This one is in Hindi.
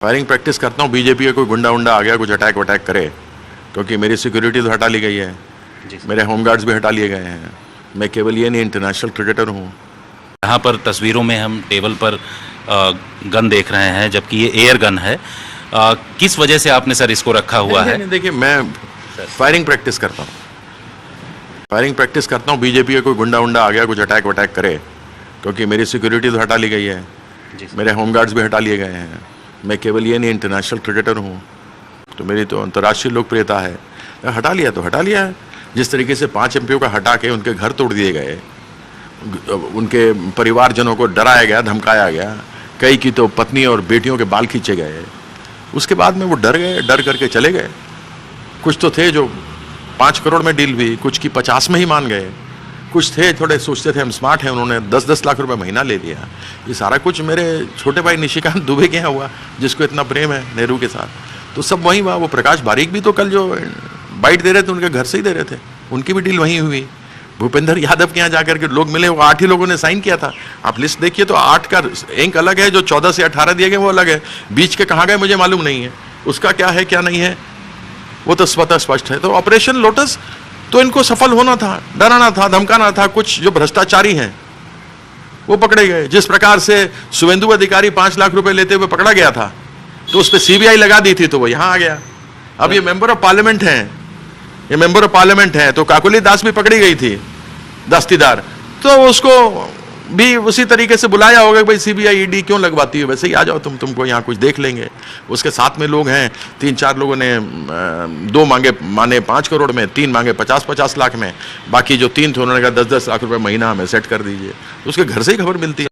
फायरिंग प्रैक्टिस करता हूँ। बीजेपी का कोई गुंडा उंडा आ गया कुछ अटैक वटैक करे, क्योंकि मेरी सिक्योरिटी तो हटा ली गई है, मेरे होम गार्ड्स भी हटा लिए गए हैं। मैं केवल ये नहीं, इंटरनेशनल क्रिकेटर हूँ। यहाँ पर तस्वीरों में हम टेबल पर गन देख रहे हैं, जबकि ये एयर गन है। किस वजह से आपने सर इसको रखा हुआ है? देखिए, मैं फायरिंग प्रैक्टिस करता हूँ। फायरिंग प्रैक्टिस करता हूँ। बीजेपी का कोई गुंडा उंडा आ गया कुछ अटैक वटैक करे, क्योंकि मेरी सिक्योरिटी तो हटा ली गई है, मेरे होम गार्ड्स भी हटा लिए गए हैं। मैं केवल ये नहीं, इंटरनेशनल क्रिकेटर हूँ, तो मेरी तो अंतर्राष्ट्रीय लोकप्रियता है। हटा लिया तो हटा लिया है। जिस तरीके से 5 एमपीओ का हटा के उनके घर तोड़ दिए गए, उनके परिवारजनों को डराया गया, धमकाया गया, कई की तो पत्नी और बेटियों के बाल खींचे गए, उसके बाद में वो डर गए, डर करके चले गए। कुछ तो थे जो 5 करोड़ में डील हुई, कुछ की 50 में ही मान गए, कुछ थे थोड़े सोचते थे हम स्मार्ट हैं, उन्होंने 10-10 लाख रुपए महीना ले लिया। ये सारा कुछ मेरे छोटे भाई निशिकांत दुबे के यहाँ हुआ, जिसको इतना प्रेम है नेहरू के साथ, तो सब वहीं हुआ। वो प्रकाश बारीक भी तो कल जो बाइट दे रहे थे उनके घर से ही दे रहे थे, उनकी भी डील वहीं हुई। भूपेंद्र यादव के यहाँ जाकर के लोग मिले, वो 8 ही लोगों ने साइन किया था। आप लिस्ट देखिए तो 8 का अंक अलग है, जो 14 से 18 दिए गए वो अलग है, बीच के कहाँ गए मुझे मालूम नहीं है, उसका क्या है क्या नहीं है वो तो स्वतः स्पष्ट है। तो ऑपरेशन लोटस तो इनको सफल होना था, डराना था, धमकाना था। कुछ जो भ्रष्टाचारी हैं वो पकड़े गए। जिस प्रकार से शुभेंदु अधिकारी 5 लाख रुपए लेते हुए पकड़ा गया था, तो उस पर सीबीआई लगा दी थी, तो वो यहां आ गया। अब ये मेंबर ऑफ पार्लियामेंट हैं, ये मेंबर ऑफ पार्लियामेंट हैं, तो काकोली दास भी पकड़ी गई थी, दस्तीदार, तो उसको भी उसी तरीके से बुलाया होगा, भाई सीबीआई ईडी क्यों लगवाती है, वैसे ही आ जाओ तुमको यहाँ कुछ देख लेंगे। उसके साथ में लोग हैं, 3-4 लोगों ने 2 माने 5 करोड़ में, 3 मांगे 50-50 लाख में, बाकी जो 3 थे उन्होंने कहा 10-10 लाख रुपए महीना हमें सेट कर दीजिए। उसके घर से ही खबर मिलती है।